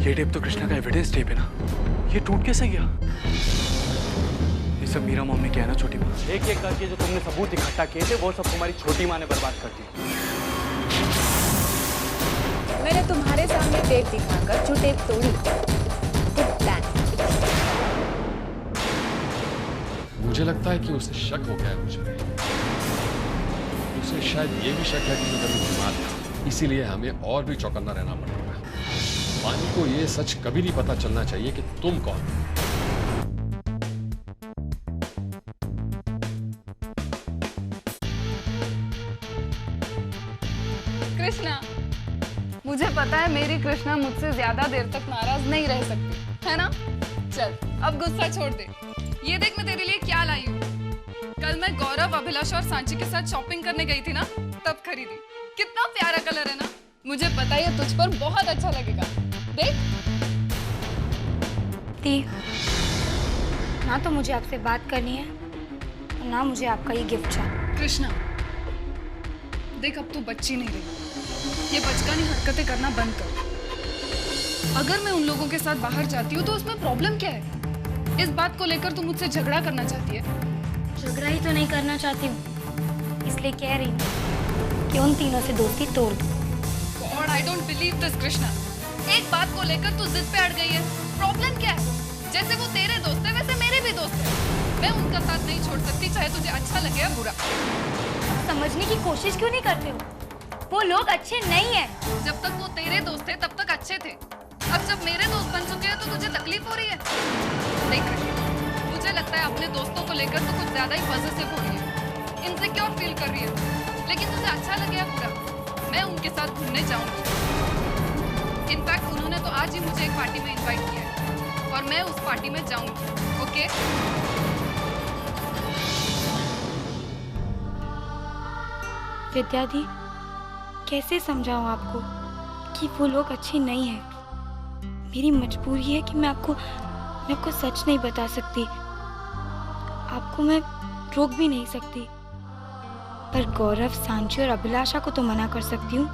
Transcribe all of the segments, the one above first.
ये टेप तो कृष्णा का एविडेंस टेप है ना, ये टूट कैसे गया? ये सब मीरा मॉम ने किया ना छोटी माँ। एक एक करके जो तुमने सबूत इकट्ठा किए थे वो सब तुम्हारी छोटी माँ ने बर्बाद कर दी। मैंने तुम्हारे सामने टेप दिखाकर जो टेप तोड़ी, मुझे लगता है कि उसे शक हो गया है मुझ पे। उसे शायद ये भी शक है कि मैं कभी बीमार था, इसीलिए हमें और भी चौकन्ना रहना पड़ेगा। पानी को ये सच कभी नहीं पता चलना चाहिए कि तुम कौन हो। कृष्णा, मुझे पता है मेरी कृष्णा मुझसे ज्यादा देर तक नाराज नहीं रह सकती, है ना? चल, अब गुस्सा छोड़ दे। ये देख मैं तेरे लिए क्या लाई हूँ। कल मैं गौरव, अभिलाष और सांची के साथ शॉपिंग करने गई थी ना, तब खरीदी। कितना प्यारा कलर है ना? मुझे पता है ये तुझ पर बहुत अच्छा लगेगा। देख। दी, ना तो मुझे आपसे बात करनी है, ना मुझे आपका ये गिफ्ट चाहिए। कृष्णा, देख अब तू बच्ची नहीं रही। ये बचकानी हरकतें करना बंद कर। अगर मैं उन लोगों के साथ बाहर जाती हूँ तो उसमें प्रॉब्लम क्या है? इस बात को लेकर तू मुझसे झगड़ा करना चाहती है? झगड़ा ही तो नहीं करना चाहती हूँ, इसलिए कह रही हूँ कि उन तीनों से दोस्ती तोड़ दो। God, I don't believe this, Krishna. एक बात को लेकर तू जिद पे अड़ गई है। प्रॉब्लम क्या है? जैसे वो तेरे दोस्त है वैसे मेरे भी दोस्त है। मैं उनका साथ नहीं छोड़ सकती, चाहे तुझे अच्छा लगे या बुरा। समझने की कोशिश क्यों नहीं करते हो? वो लोग अच्छे नहीं है। जब तक वो तेरे दोस्त थे तब तक अच्छे थे। अब जब मेरे दोस्त बन चुके हैं तो तुझे तकलीफ हो रही है? देख कृष्णा, मुझे लगता है अपने दोस्तों को लेकर तो कुछ ज्यादा ही पॉजिटिव हो रही है, इनसिक्योर फील कर रही है। लेकिन तुझे अच्छा लगे या बुरा, मैं उनके साथ घूमने जाऊंगी। इनफैक्ट उन्होंने तो आज ही मुझे एक पार्टी में इनवाइट किया है और मैं उस पार्टी में जाऊंगी। ओके? विद्या दी, कैसे समझाऊं आपको कि वो लोग अच्छे नहीं हैं? मेरी मजबूरी है कि मैं आपको सच नहीं बता सकती। आपको मैं रोक भी नहीं सकती, पर गौरव, सांची और अभिलाषा को तो मना कर सकती हूँ।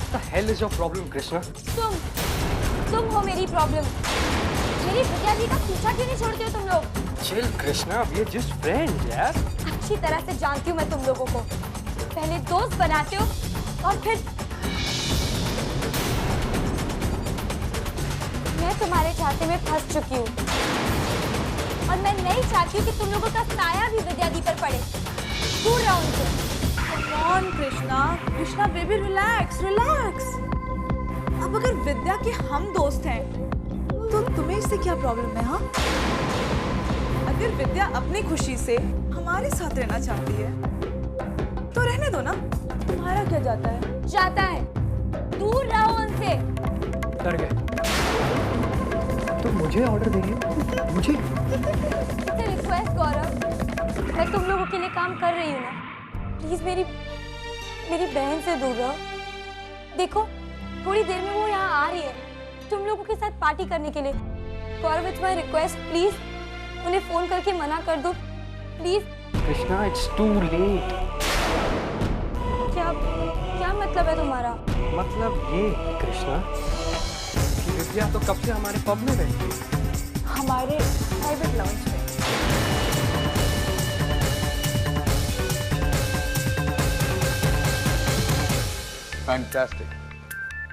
What the hell is your problem, Krishna? तुम हो मेरी प्रॉब्लम। मेरी विद्या दी का पीछा क्यों नहीं छोड़ते हो तुम लोग? Chill, Krishna, we are just friends, यार। अच्छी तरह से जानती हूँ मैं तुम लोगों को। पहले दोस्त बनाते हो और फिर मैं तुम्हारे झांसे में फंस चुकी हूँ और मैं नहीं चाहती हूँ कि तुम लोगों का साया भी विद्या दी पर पड़े। दूर रहो उनसे। कौन कृष्णा बेबी, रिलैक्स रिलैक्स। अब अगर विद्या के हम दोस्त हैं तो तुम्हें इससे क्या प्रॉब्लम है? हाँ, अगर विद्या अपनी खुशी से हमारे साथ रहना चाहती है तो रहने दो ना, तुम्हारा क्या जाता है? जाता है, दूर रहो उनसे। डर गए तो मुझे ऑर्डर देंगे? मुझे रिक्वेस्ट गौरव, मैं तुम लोगों के लिए काम कर रही हूँ ना, प्लीज मेरी बहन से दूर रहो। देखो थोड़ी देर में वो यहाँ आ रही है तुम लोगों के साथ पार्टी करने के लिए। Gaurav, it's my request, please उन्हें फोन करके मना कर दो please. Krishna, it's too late. क्या मतलब है तुम्हारा? मतलब ये कृष्णा कि विद्या तो कब से हमारे पब में रहती है, हमारे प्राइवेट लाउंज में। फैंटास्टिक,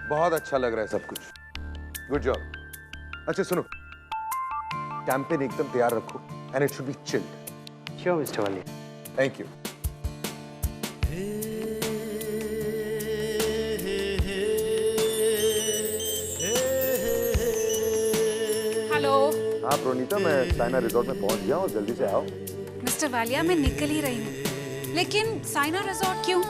बहुत अच्छा लग रहा है सब कुछ। Good job. अच्छा सुनो, कैंपेन एकदम तैयार रखो and it should be chilled. Sure mister Wali. Thank you. Hello हाँ प्रोनीता, मैं साइना रिजॉर्ट में पहुंच गया और जल्दी से आओ। मिस्टर वालिया, मैं निकल ही रही हूँ, लेकिन साइना रिजॉर्ट क्यों?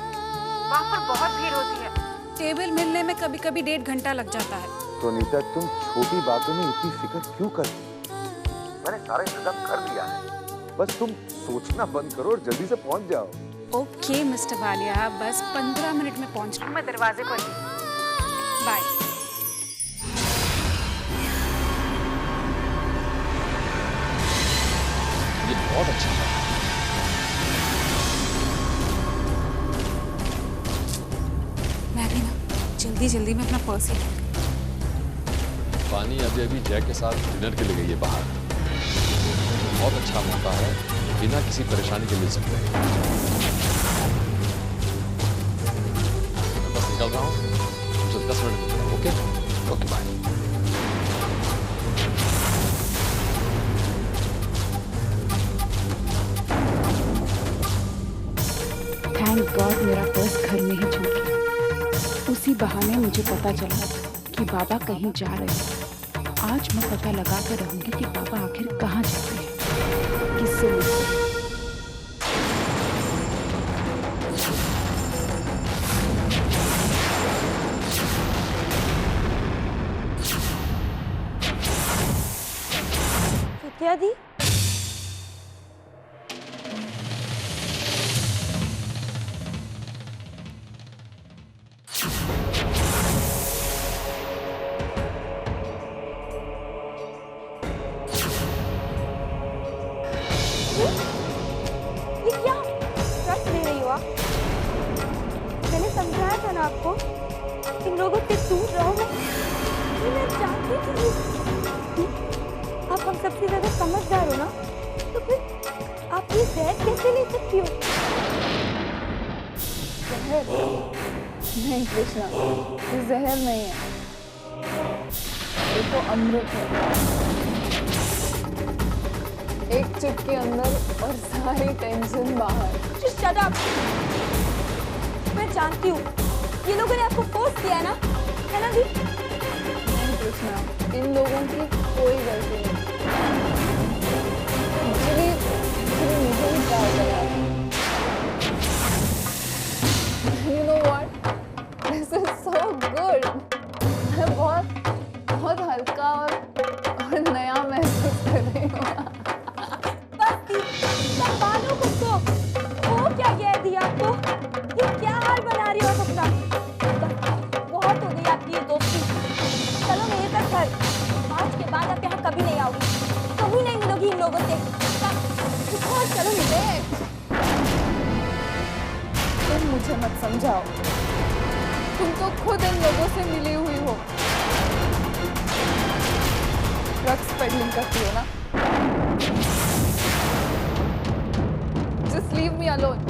वहाँ पर बहुत भीड़ होती है। टेबल मिलने में कभी कभी 1.5 घंटा लग जाता है। तो नीता, तुम छोटी बातों में इतनी फिक्र क्यों करती? मैंने सारा इंतजाम कर दिया है, बस तुम सोचना बंद करो और जल्दी से पहुंच जाओ। ओके मिस्टर वालिया, बस 15 मिनट में पहुँच मैं दरवाजे पर ही। बाय। ये बहुत अच्छा है। मैं भी ना जल्दी में अपना पर्स ही पानी अभी अभी जय के साथ डिनर के लिए गई है बाहर। बहुत अच्छा मौका है, बिना किसी परेशानी के मिल सकते हैं। मैं बस निकल रहा हूँ, मुझे 10 मिनट मिलता है। Okay okay bye. Thank God मेरा पर्स घर में ही छूट गया। उसी बहाने मुझे पता चला कि बाबा कहीं जा रहे हैं। आज मैं पता लगा कर रहूंगी कि बाबा आखिर कहाँ जाते हैं, किससे मिलते हैं। विद्या दी, ये क्या ट्रस्ट ले रही हो आप? मैंने समझाया था ना आपको, इन लोगों से दूर रहो। मैं जानती थी आप हम सबसे ज्यादा समझदार हो ना, तो फिर आप ये जहर कैसे ले सकती हो? जहर नहीं कृष्णा, ये जहर नहीं है, ये तो अमृत है। एक चिप के अंदर और सारी टेंशन बाहर। Just shut up! मैं जानती हूँ ये लोगों ने आपको फोर्स किया है ना दी? नहीं कृष्णा, इन लोगों की कोई गलती नहीं। मुझे ही प्यार करा। You know what? This is so good. मैं बहुत हल्का और नया महसूस कर रही हूँ। संभालो खुद को। वो क्या कह दिया आपको? ये क्या हाल बना रही हो आप अपना? बहुत हो गई आपकी ये दोस्ती। चलो मेरे साथ घर। आज के बाद आप यहाँ कभी नहीं आओगी, कभी नहीं मिलोगी इन लोगों से। चलो निवेद, तुम मुझे मत समझाओ। तुम तो खुद इन लोगों से मिली हुई हो। ड्रग्स पेडलिंग करती हो ना? Just leave me alone.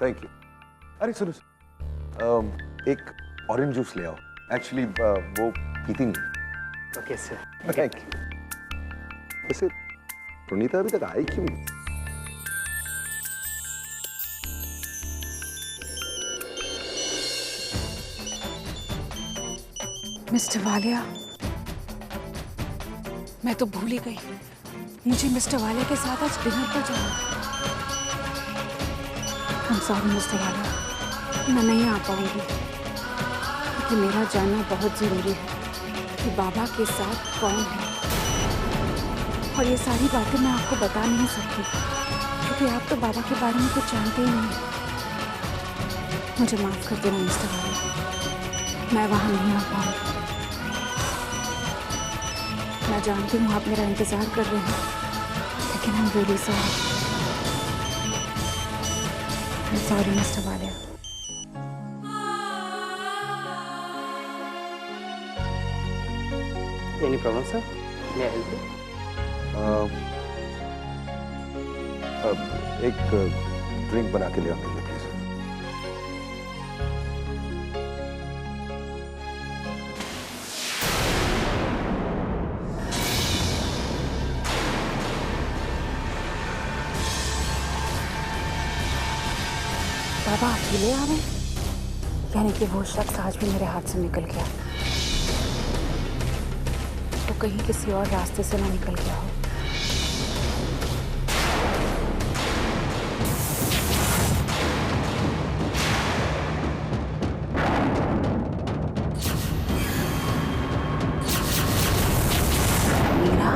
Thank you. अरे सुनो, एक ऑरेंज जूस ले आओ। एक्चुअली वो पीती नहीं। Okay sir. Thank you. वैसे प्रणीता अभी तक आई क्यों नहीं? मिस्टर वालिया, मैं तो भूल ही गई, मुझे मिस्टर वालिया के साथ आज डिनर पर जाना है। I'm sorry मिस्टर वालिया, मैं नहीं आ पाऊंगी, क्योंकि मेरा जानना बहुत जरूरी है कि बाबा के साथ कौन है। और ये सारी बातें मैं आपको बता नहीं सकती, क्योंकि आप तो बाबा के बारे में कुछ जानते ही नहीं। मुझे माफ कर देना मिस्टर वालिया, मैं वहाँ नहीं आ पाऊंगी। मैं जानती हूँ आप मेरा इंतजार कर रहे हैं, लेकिन I'm really sorry. I'm sorry mister Walia. Any problem sir? May I help you? एक ड्रिंक बना के ले आओ मेरे लिए प्लीज। बाबा अकेले आ रहे हैं, यानी कि वो शख्स आज भी मेरे हाथ से निकल गया। तो कहीं किसी और रास्ते से ना निकल गया हो। मीरा,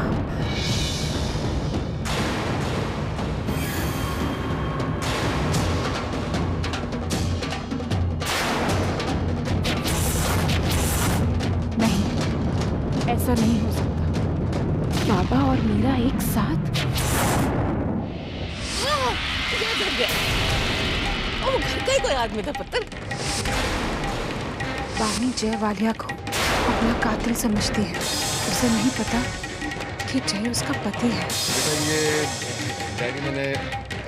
नहीं, ऐसा नहीं हो सकता। बाबा और मीरा एक साथ? घर का ही कोई आदमी था पुत्र। बानी जय वालिया को अपना कातिल समझती है। उसे नहीं पता कि जय उसका पति है। बेटा ये डायरी मैंने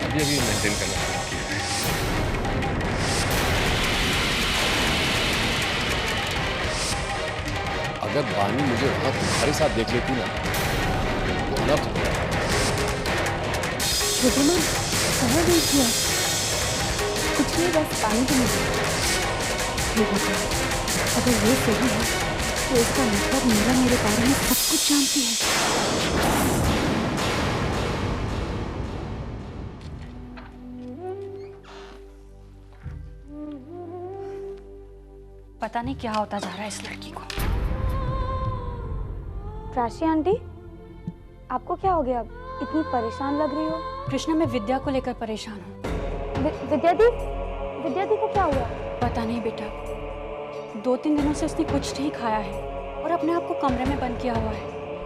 अभी अभी मेंटेन करना शुरू किया है। अगर बानी मुझे वहां तुम्हारे साथ देख लेती ना तो अनर्थ हो जाता। छोटे लोग कहाँ गई थी? कुछ नहीं, बस पानी की मुझे। ये बताओ, अगर ये सही है तो इसका मतलब मीरा मेरे बारे में सब कुछ जानती है। पता नहीं क्या होता जा रहा है इस लड़की को। राशि आंटी, आपको क्या हो गया? इतनी परेशान लग रही हो। कृष्णा, मैं विद्या को लेकर परेशान हूँ। विद्या दी को क्या हुआ? पता नहीं बेटा, 2-3 दिनों से उसने कुछ नहीं खाया है और अपने आप को कमरे में बंद किया हुआ है।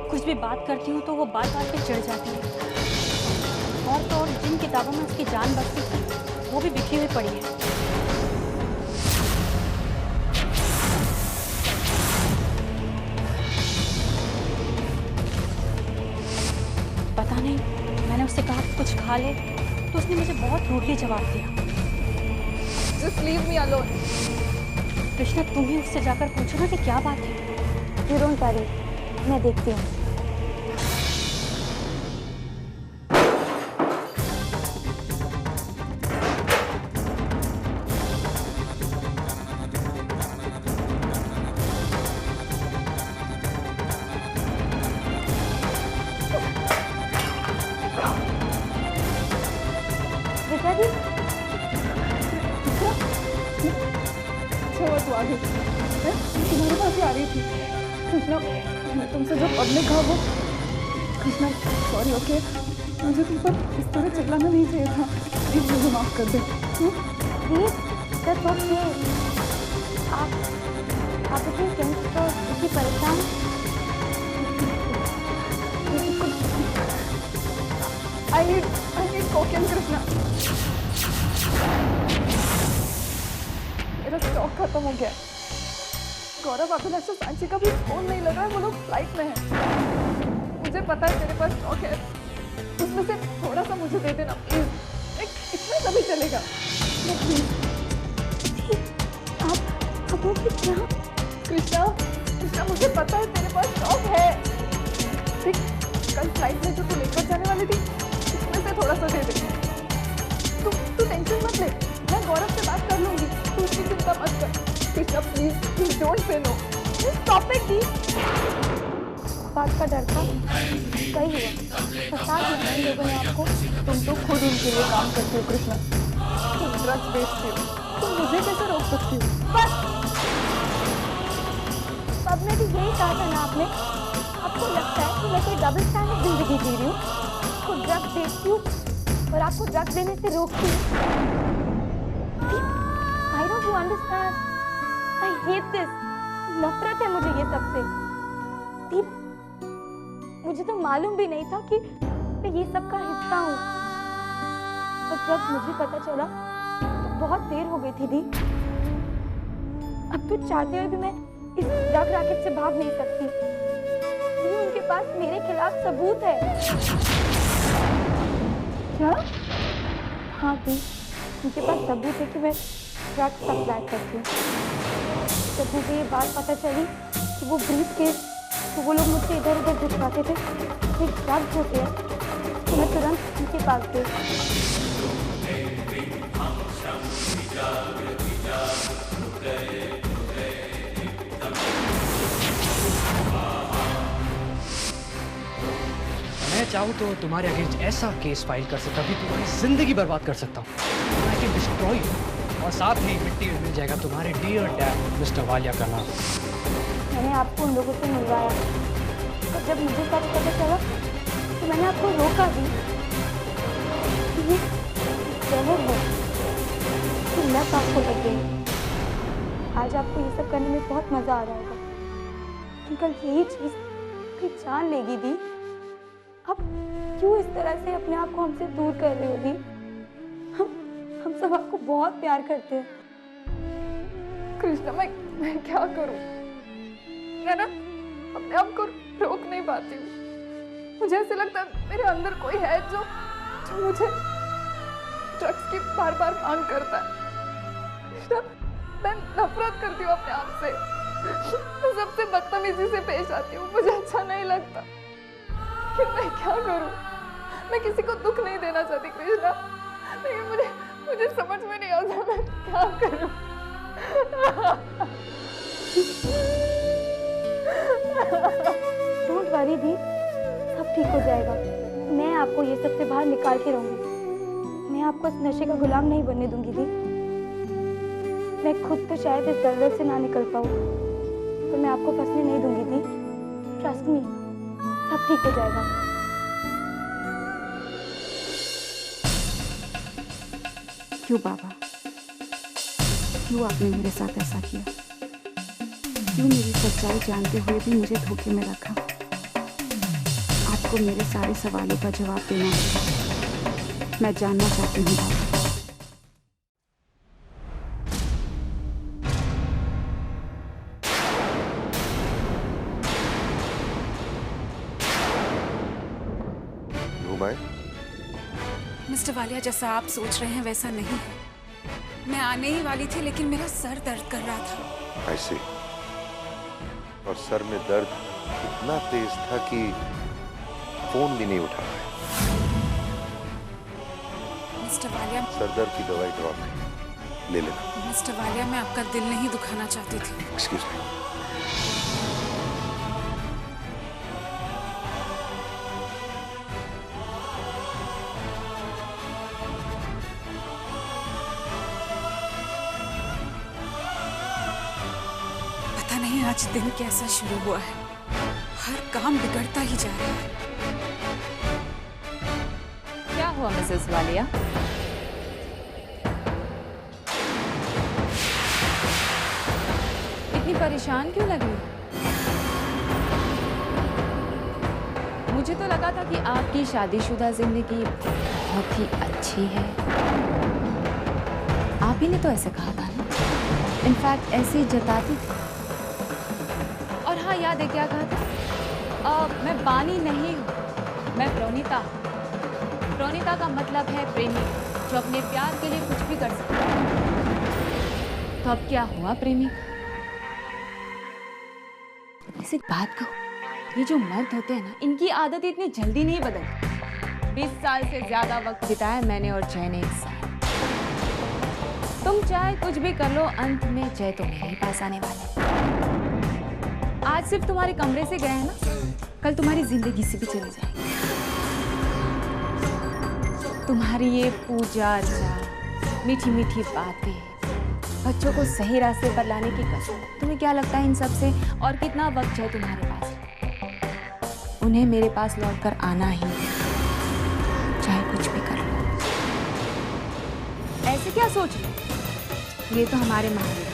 कुछ भी बात करती हूँ तो वो बात पे चिढ़ जाती है। और तो और जिन किताबों में उसकी जान बसती थी वो भी बिखरी हुई पड़ी है। पता नहीं, मैंने उससे कहा कि कुछ खा ले तो उसने मुझे बहुत रूडली जवाब दिया। Just leave me alone. Krishna, तुम ही उससे जाकर पूछो ना कि क्या बात है। You don't worry, मैं देखती हूँ। विद्या दी, अच्छा तू आ गई। मैं तुम्हारे पास ही आ रही थी। कृष्णा, मैं तुमसे जो पब में कहा वो। Krishna, sorry, okay. मुझे तुम पर इस तरह चिल्लाना नहीं चाहिए था। प्लीज मुझे माफ कर दे। Please, that's okay. आप इतनी टेंस तो इतनी परेशान। I need cocaine Krishna. मेरा स्टॉक खत्म हो गया। गौरव, अभिलाष और सांची का भी फोन नहीं लग रहा है। वो लोग फ्लाइट में हैं। मुझे पता है तेरे पास स्टॉक है, उसमें से थोड़ा सा मुझे दे देना प्लीज। इतना सभी चलेगा। आप लोग क्या? कृष्णा, मुझे पता है तेरे पास स्टॉक है। देख, कल फ्लाइट में जो तू लेकर जाने वाली थी उसमें से थोड़ा सा दे दे। तू टेंशन मत ले, मैं गौरव से बात कर लूंगी। तू उसकी चिंता मत कर। Krishna, please don't say no. Stop it दी। बात का डर था, सही हुआ। फसाद नहीं ले गए आपको। तुम तो खुद उनके लिए काम करती हो कृष्णा। तुम ड्रग्स बेचती हो, तुम मुझे कैसे रोक सकती हो? बस, अब ने भी यही कहा था ना आपने। आपको लगता है कि मैं कोई डबल स्टैंडर्ड जिंदगी जी रही हूँ? आपको ड्रग्स बेचती हूँ और आपको ड्रग्स देने से रोकती हूँ। I don't you understand? I hate this. नफरत है मुझे ये सबसे। दीप, मुझे तो मालूम भी नहीं था कि मैं ये सब का हिस्सा हूँ। और जब मुझे पता चला तो बहुत देर हो गई थी दी। अब तो चाहते हुए भी मैं इस ड्रग रैकेट से भाग नहीं सकती। उनके पास मेरे खिलाफ सबूत है। क्या? हाँ दी, उनके पास सबूत है कि मैं ड्रग सप्लाई करती हूँ। जब मुझे ये बात पता चली कि वो ब्रीफ केस तो वो लोग मुझसे इधर उधर भिजवाते थे, ड्रग्स होते हैं, तो मैं तुरंत उनके पास गई। मैं चाहूँ तो तुम्हारे अगेंस्ट ऐसा केस फाइल कर सकता हूँ, तुम्हारी जिंदगी बर्बाद कर सकता हूँ। आई कैन डिस्ट्रॉय यू, और साथ ही मिट्टी में मिल जाएगा तुम्हारे डियर डैड मिस्टर वालिया का नाम। मैंने आपको उन लोगों से मिलवाया, और जब मुझे सब पता चला तो मैंने आपको रोका भी। ये जहर है, तो लत आपको लग गई। आज आपको ये सब करने में बहुत मज़ा आ रहा होगा, लेकिन कल यही चीज़ आपकी जान लेगी दी। आप क्यों इस तरह से अपने आप को हमसे दूर कर रहे हो दी? हम सब आपको बहुत प्यार करते हैं। कृष्णा, मैं क्या करूं? मैं ना अपने आप को रोक नहीं पाती हूँ। मुझे ऐसे लगता है मेरे अंदर कोई है जो मुझे ड्रग्स की बार बार मांग करता है। कृष्णा, मैं नफरत करती हूँ अपने आप से। मैं सबसे बदतमीजी से पेश आती हूँ, मुझे अच्छा नहीं लगता। कि मैं क्या करूं? मैं किसी को दुख नहीं देना चाहती कृष्णा, लेकिन मुझे समझ में नहीं आता मैं क्या करूं। डोंट वरी दी, सब ठीक हो जाएगा। मैं आपको ये सब से बाहर निकाल के रहूंगी। मैं आपको इस नशे का गुलाम नहीं बनने दूंगी दी। मैं खुद तो शायद इस दलदल से ना निकल पाऊँ, पर मैं आपको फंसने नहीं दूंगी दी। ट्रस्ट मी, सब ठीक हो जाएगा। क्यों बाबा, क्यों आपने मेरे साथ ऐसा किया? क्यों मेरी सच्चाई जानते हुए भी मुझे धोखे में रखा? आपको मेरे सारे सवालों का जवाब देना होगा। मैं जानना चाहती हूँ बाबा। मिस्टर वालिया, जैसा आप सोच रहे हैं वैसा नहीं है। मैं आने ही वाली थी, लेकिन मेरा सर दर्द कर रहा था। I see। और सर में दर्द इतना तेज था कि फोन भी नहीं उठा पाए। मिस्टर वालिया, सर दर्द की दवाई ड्रॉप है, ले लेना। मिस्टर वालिया, मैं आपका दिल नहीं दुखाना चाहती थी। Excuse me. पता नहीं आज दिन कैसा शुरू हुआ है, हर काम बिगड़ता ही जा रहा है। क्या हुआ मिसेस वालिया? इतनी परेशान क्यों लग रही? मुझे तो लगा था कि आपकी शादीशुदा जिंदगी बहुत ही अच्छी है। आप ही ने तो ऐसे कहा था ना? इनफैक्ट ऐसे ही जताती थी। और हाँ, याद है क्या कहा था? मैं बानी नहीं हूँ, मैं प्रोनीता हूँ। प्रोनीता का मतलब है प्रेमी, जो अपने प्यार के लिए कुछ भी कर सकता है। तो अब क्या हुआ प्रेमी? इसे बात कहो, ये जो मर्द होते हैं ना, इनकी आदत इतनी जल्दी नहीं बदलती। 20 साल से ज्यादा वक्त बिताया मैंने और जय ने एक साथ। तुम चाहे कुछ भी कर लो, अंत में जय तो मेरे ही पास आने वाले। आज सिर्फ तुम्हारे कमरे से गए हैं ना, कल तुम्हारी जिंदगी से भी चले जाएंगे। तुम्हारी ये पूजा अर्चा, मीठी मीठी बातें, बच्चों को सही रास्ते पर लाने की कसम, तुम्हें क्या लगता है इन सब से और कितना वक्त है तुम्हारे पास? उन्हें मेरे पास लौटकर आना ही, चाहे कुछ भी कर लो। ऐसे क्या सोच रहे? ये तो हमारे महादेव।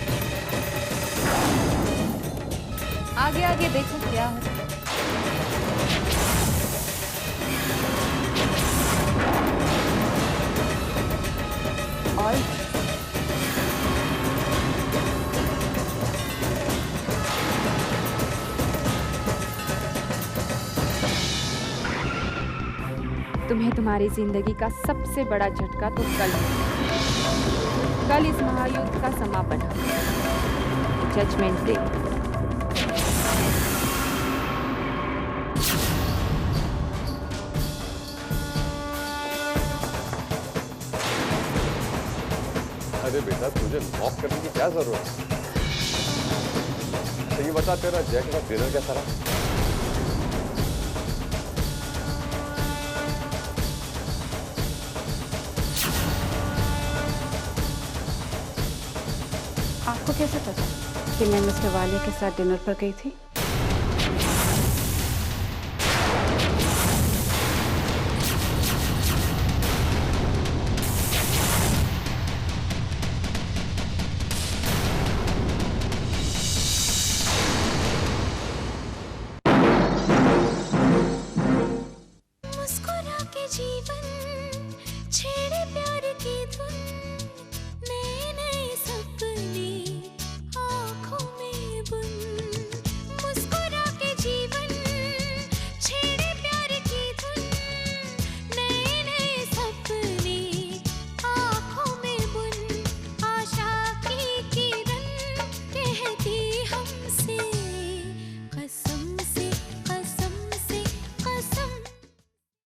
आगे आगे देखो क्या हो। और तुम्हें तुम्हारी जिंदगी का सबसे बड़ा झटका तो कल इस महायुद्ध का समापन है, जजमेंट डे। अरे बेटा तुझे मॉक करने की क्या जरूरत है? अच्छा ये बता तेरा जय के साथ डिनर कैसा रहा? आपको कैसे पता कि मैं मिस्टर वालिया के साथ डिनर पर गई थी?